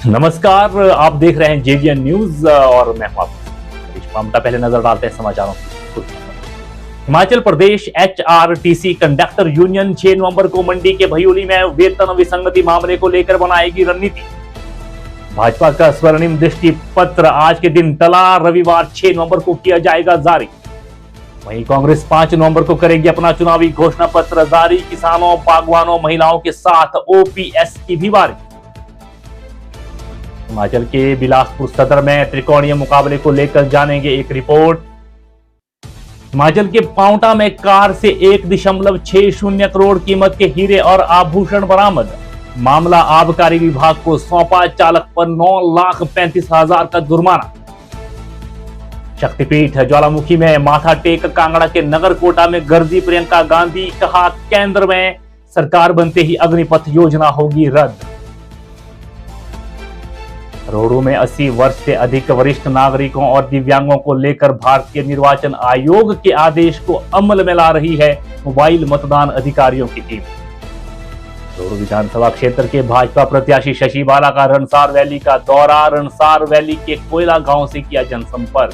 नमस्कार, आप देख रहे हैं जेवीएन न्यूज और मैं हूं आपका। पहले नजर डालते हैं समाचारों की। Himachal Pradesh HRTC conductor union 6 नवंबर को मंडी के भयोली में वेतन विसंगति मामले को लेकर बनाएगी रणनीति। भाजपा का स्वर्णिम दृष्टि पत्र आज के दिन टला, रविवार 6 नवंबर को किया जाएगा जारी। वहीं कांग्रेस 5 नवंबर को करेगी अपना चुनावी घोषणा पत्र जारी। किसानों, बागवानों, महिलाओं के साथ ओपीएस की भी बारी। हिमाचल के बिलासपुर सदर में त्रिकोणीय मुकाबले को लेकर जानेंगे एक रिपोर्ट। हिमाचल के पांवटा में कार से 1.60 करोड़ कीमत के हीरे और आभूषण बरामद। मामला आबकारी विभाग को सौंपा, चालक पर 9,35,000 का जुर्माना। शक्तिपीठ ज्वालामुखी में माथा टेक कांगड़ा के नगरकोटा में गर्जी प्रियंका गांधी, कहा केंद्र में सरकार बनते ही अग्निपथ योजना होगी रद्द। रोहडू में 80 वर्ष से अधिक वरिष्ठ नागरिकों और दिव्यांगों को लेकर भारतीय निर्वाचन आयोग के आदेश को अमल में ला रही है मोबाइल मतदान अधिकारियों की टीम। रोहडू विधानसभा क्षेत्र के भाजपा प्रत्याशी शशि बाला का रणसार वैली का दौरा। रणसार वैली के कोयला गांव से किया जनसंपर्क।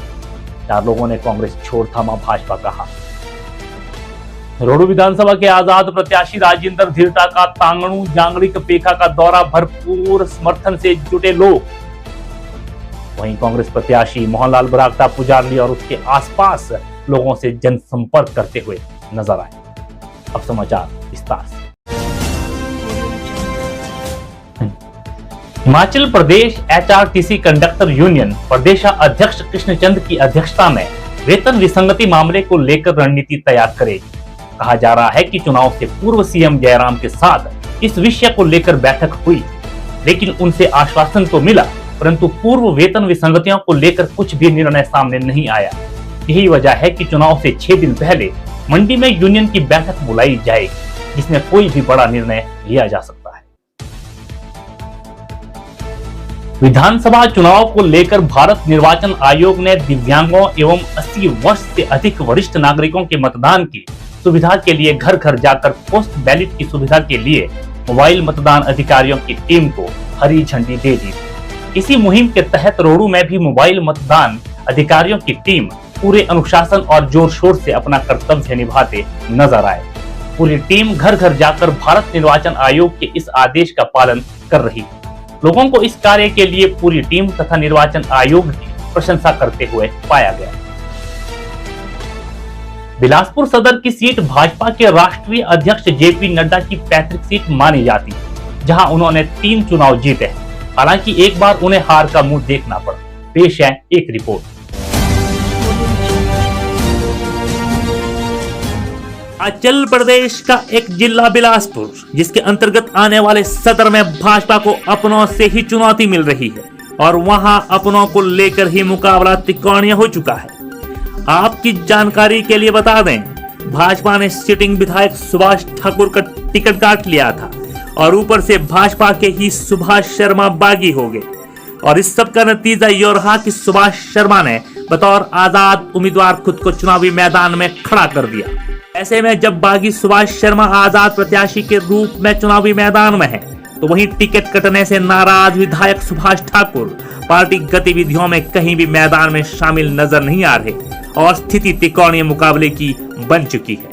4 लोगों ने कांग्रेस छोड़ थामा भाजपा का हाथ। रोहडू विधानसभा के आजाद प्रत्याशी राजेंद्र धीरटा का तांगणू जांगड़िक पेखा का दौरा। भरपूर समर्थन से जुटे लोग। वहीं कांग्रेस प्रत्याशी मोहनलाल बरागटा पुजारली और उसके आसपास लोगों से जनसंपर्क करते हुए नजर आए। अब समाचार विस्तार से। Himachal Pradesh HRTC conductor union प्रदेश अध्यक्ष कृष्णचंद की अध्यक्षता में वेतन विसंगति मामले को लेकर रणनीति तैयार करेगी। कहा जा रहा है कि चुनाव से पूर्व सीएम जयराम के साथ इस विषय को लेकर बैठक हुई, लेकिन उनसे आश्वासन तो मिला, परंतु पूर्व वेतन विसंगतियों को लेकर कुछ भी निर्णय सामने नहीं आया। यही वजह है कि चुनाव से 6 दिन पहले मंडी में यूनियन की बैठक बुलाई जाएगी, जिसमें कोई भी बड़ा निर्णय लिया जा सकता है। विधानसभा चुनाव को लेकर भारत निर्वाचन आयोग ने दिव्यांगों एवं 80 वर्ष से अधिक वरिष्ठ नागरिकों के मतदान की सुविधा के लिए घर घर जाकर पोस्ट बैलेट की सुविधा के लिए मोबाइल मतदान अधिकारियों की टीम को हरी झंडी दे दी। इसी मुहिम के तहत रोहडू में भी मोबाइल मतदान अधिकारियों की टीम पूरे अनुशासन और जोर शोर से अपना कर्तव्य निभाते नजर आए। पूरी टीम घर घर जाकर भारत निर्वाचन आयोग के इस आदेश का पालन कर रही है। लोगों को इस कार्य के लिए पूरी टीम तथा निर्वाचन आयोग की प्रशंसा करते हुए पाया गया। बिलासपुर सदर की सीट भाजपा के राष्ट्रीय अध्यक्ष जेपी नड्डा की पैतृक सीट मानी जाती है, जहां उन्होंने 3 चुनाव जीते हैं। हालांकि एक बार उन्हें हार का मुंह देखना पड़ा। पेश है एक रिपोर्ट। हिमाचल प्रदेश का एक जिला बिलासपुर, जिसके अंतर्गत आने वाले सदर में भाजपा को अपनों से ही चुनौती मिल रही है और वहां अपनों को लेकर ही मुकाबला त्रिकोणीय हो चुका है। आपकी जानकारी के लिए बता दें, भाजपा ने सिटिंग विधायक सुभाष ठाकुर का टिकट काट लिया था और ऊपर से भाजपा के ही सुभाष शर्मा बागी हो गए। और इस सब का नतीजा यह रहा कि सुभाष शर्मा ने बतौर आजाद उम्मीदवार खुद को चुनावी मैदान में खड़ा कर दिया। ऐसे में जब बागी सुभाष शर्मा आजाद प्रत्याशी के रूप में चुनावी मैदान में है, तो वहीं टिकट कटने से नाराज विधायक सुभाष ठाकुर पार्टी गतिविधियों में कहीं भी मैदान में शामिल नजर नहीं आ रहे और स्थिति त्रिकोणीय मुकाबले की बन चुकी है।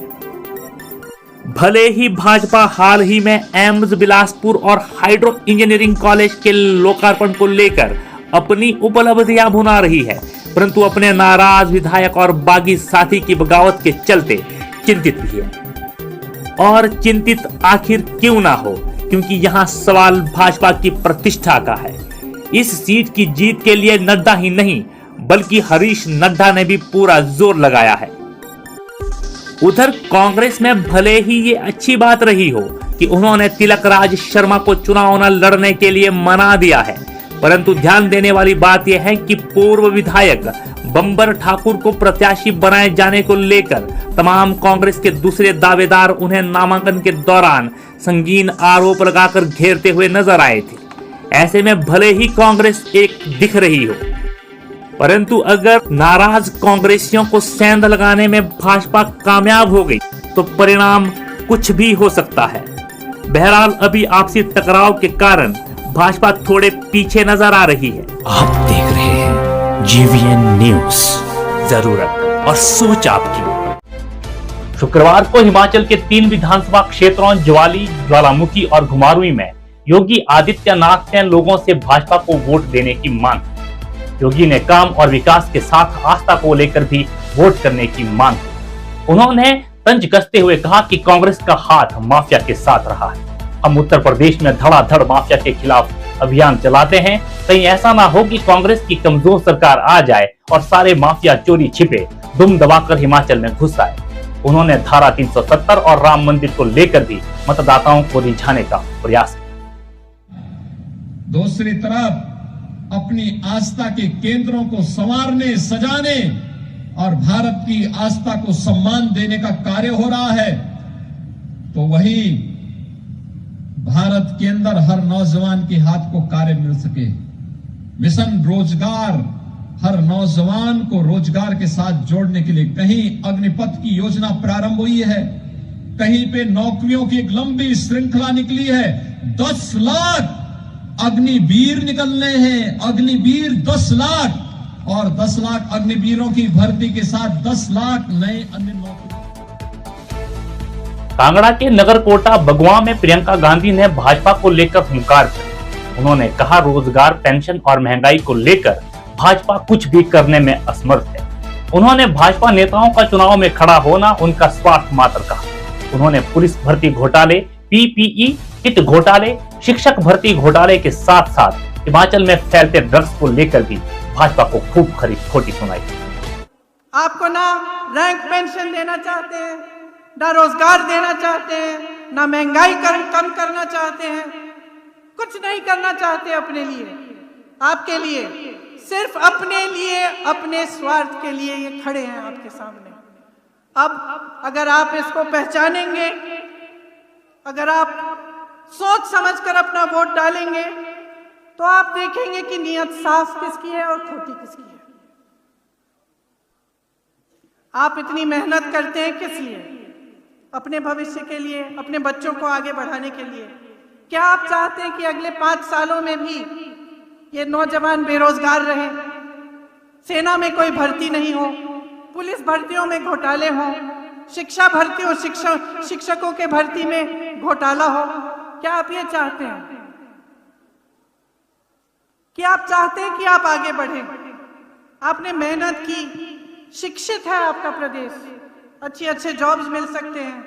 भले ही भाजपा हाल ही में एम्स बिलासपुर और हाइड्रो इंजीनियरिंग कॉलेज के लोकार्पण को लेकर अपनी उपलब्धियां भुना रही है, परंतु अपने नाराज विधायक और बागी साथी की बगावत के चलते चिंतित भी है। और चिंतित आखिर क्यों ना हो, क्योंकि यहाँ सवाल भाजपा की प्रतिष्ठा का है। इस सीट की जीत के लिए नड्डा ही नहीं, बल्कि हरीश नड्डा ने भी पूरा जोर लगाया है। उधर कांग्रेस में भले ही ये अच्छी बात रही हो कि उन्होंने तिलक राज शर्मा को चुनाव न लड़ने के लिए मना दिया है, परंतु ध्यान देने वाली बात यह है कि पूर्व विधायक बंबर ठाकुर को प्रत्याशी बनाए जाने को लेकर तमाम कांग्रेस के दूसरे दावेदार उन्हें नामांकन के दौरान संगीन आरोप लगाकर घेरते हुए नजर आए थे। ऐसे में भले ही कांग्रेस एक दिख रही हो, परंतु अगर नाराज कांग्रेसियों को सेंध लगाने में भाजपा कामयाब हो गई तो परिणाम कुछ भी हो सकता है। बहरहाल अभी आपसी टकराव के कारण भाजपा थोड़े पीछे नजर आ रही है। आप देख रहे हैं जीवीएन न्यूज, जरूरत और सोच आपकी। शुक्रवार को हिमाचल के 3 विधानसभा क्षेत्रों ज्वाली, ज्वालामुखी और घुमारवीं में योगी आदित्यनाथ ने लोगों से भाजपा को वोट देने की मांग की। योगी ने काम और विकास के साथ आस्था को लेकर भी वोट करने की मांग की। उन्होंने तंज कसते हुए कहा कि कांग्रेस का हाथ माफिया के साथ रहा है। हम उत्तर प्रदेश में धड़ाधड़ माफिया के खिलाफ अभियान चलाते हैं। कहीं ऐसा ना हो कि कांग्रेस की कमजोर सरकार आ जाए और सारे माफिया चोरी छिपे दुम दबाकर हिमाचल में घुस आए। उन्होंने धारा 370 और राम मंदिर को लेकर भी मतदाताओं को रिझाने का प्रयास किया। दूसरी तरफ अपनी आस्था के केंद्रों को संवारने, सजाने और भारत की आस्था को सम्मान देने का कार्य हो रहा है, तो वही भारत के अंदर हर नौजवान के हाथ को कार्य मिल सके। मिशन रोजगार हर नौजवान को रोजगार के साथ जोड़ने के लिए कहीं अग्निपथ की योजना प्रारंभ हुई है, कहीं पे नौकरियों की एक लंबी श्रृंखला निकली है। 10 लाख अग्निवीर निकलने हैं, अग्निवीर 10 लाख, और 10 लाख अग्निवीरों की भर्ती के साथ 10 लाख नए अन्य नौकरी। कांगड़ा के नगरकोटा बगवा में प्रियंका गांधी ने भाजपा को लेकर हुंकार भरी। उन्होंने कहा, रोजगार, पेंशन और महंगाई को लेकर भाजपा कुछ भी करने में असमर्थ है। उन्होंने भाजपा नेताओं का चुनाव में खड़ा होना उनका स्वार्थ मात्र कहा। उन्होंने पुलिस भर्ती घोटाले, पीपीई किट घोटाले, शिक्षक भर्ती घोटाले के साथ साथ हिमाचल में फैलते ड्रग्स को लेकर भी भाजपा को खूब खोटी सुनाई। आपको ना रैंक पेंशन देना चाहते हैं, ना रोजगार देना चाहते हैं, ना महंगाई कम करना चाहते हैं, कुछ नहीं करना चाहते अपने लिए, आपके लिए, सिर्फ अपने लिए, अपने स्वार्थ के लिए ये खड़े हैं आपके सामने। अब अगर आप इसको पहचानेंगे, अगर आप सोच समझकर अपना वोट डालेंगे, तो आप देखेंगे कि नीयत साफ किसकी है और खोटी किसकी है। आप इतनी मेहनत करते हैं किस लिए? अपने भविष्य के लिए, अपने बच्चों को आगे बढ़ाने के लिए। क्या आप चाहते हैं कि अगले 5 सालों में भी ये नौजवान बेरोजगार रहे, सेना में कोई भर्ती नहीं हो, पुलिस भर्तियों में घोटाले हो, शिक्षा भर्ती हो, शिक्षकों के भर्ती में घोटाला हो? क्या आप ये चाहते हैं? कि आप चाहते हैं कि आप आगे बढ़ें? आपने मेहनत की, शिक्षित है आपका प्रदेश, अच्छे जॉब्स मिल सकते हैं,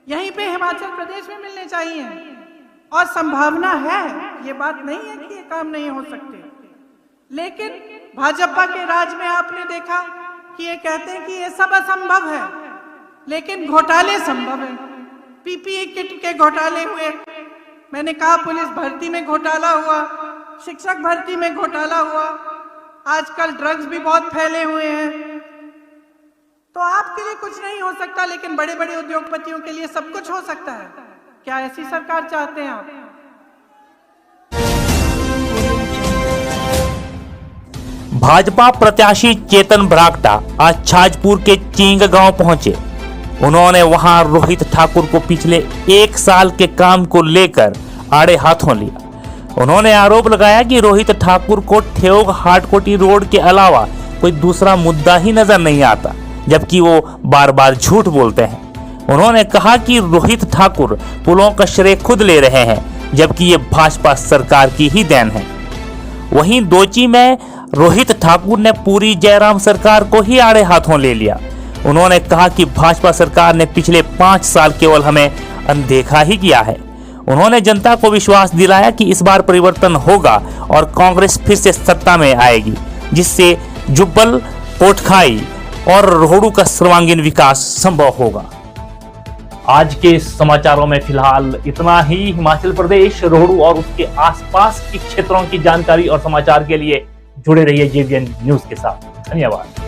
यहीं पे हिमाचल प्रदेश में मिलने चाहिए, और संभावना है, ये बात नहीं है कि ये काम नहीं हो सकते। लेकिन भाजपा के राज में आपने देखा कि ये कहते हैं कि ये सब असंभव है, लेकिन घोटाले संभव है। पीपीई किट के घोटाले हुए, मैंने कहा पुलिस भर्ती में घोटाला हुआ, शिक्षक भर्ती में घोटाला हुआ, आजकल ड्रग्स भी बहुत फैले हुए हैं। तो आपके लिए कुछ नहीं हो सकता, लेकिन बड़े बड़े उद्योगपतियों के लिए सब कुछ हो सकता है। क्या ऐसी सरकार चाहते हैं आप? भाजपा प्रत्याशी चेतन बरागटा आज छाजपुर के चींग गांव पहुंचे। उन्होंने वहां रोहित ठाकुर को पिछले 1 साल के काम को लेकर आड़े हाथों लिया। उन्होंने आरोप लगाया कि रोहित ठाकुर को ठेओग हाटकोटी रोड के अलावा कोई दूसरा मुद्दा ही नजर नहीं आता, जबकि वो बार बार झूठ बोलते हैं। उन्होंने कहा कि रोहित ठाकुर पुलों का श्रेय खुद ले रहे हैं, जबकि ये भाजपा सरकार की ही देन है। वहीं दोची में रोहित ठाकुर ने पूरी जयराम सरकार को ही आड़े हाथों ले लिया। उन्होंने कहा कि भाजपा सरकार ने पिछले 5 साल केवल हमें अनदेखा ही किया है। उन्होंने जनता को विश्वास दिलाया कि इस बार परिवर्तन होगा और कांग्रेस फिर से सत्ता में आएगी, जिससे जुब्बल, कोटखाई और रोहडू का सर्वांगीण विकास संभव होगा। आज के समाचारों में फिलहाल इतना ही। हिमाचल प्रदेश, रोहडू और उसके आसपास के क्षेत्रों की जानकारी और समाचार के लिए जुड़े रहिए जीवीएन न्यूज के साथ। धन्यवाद।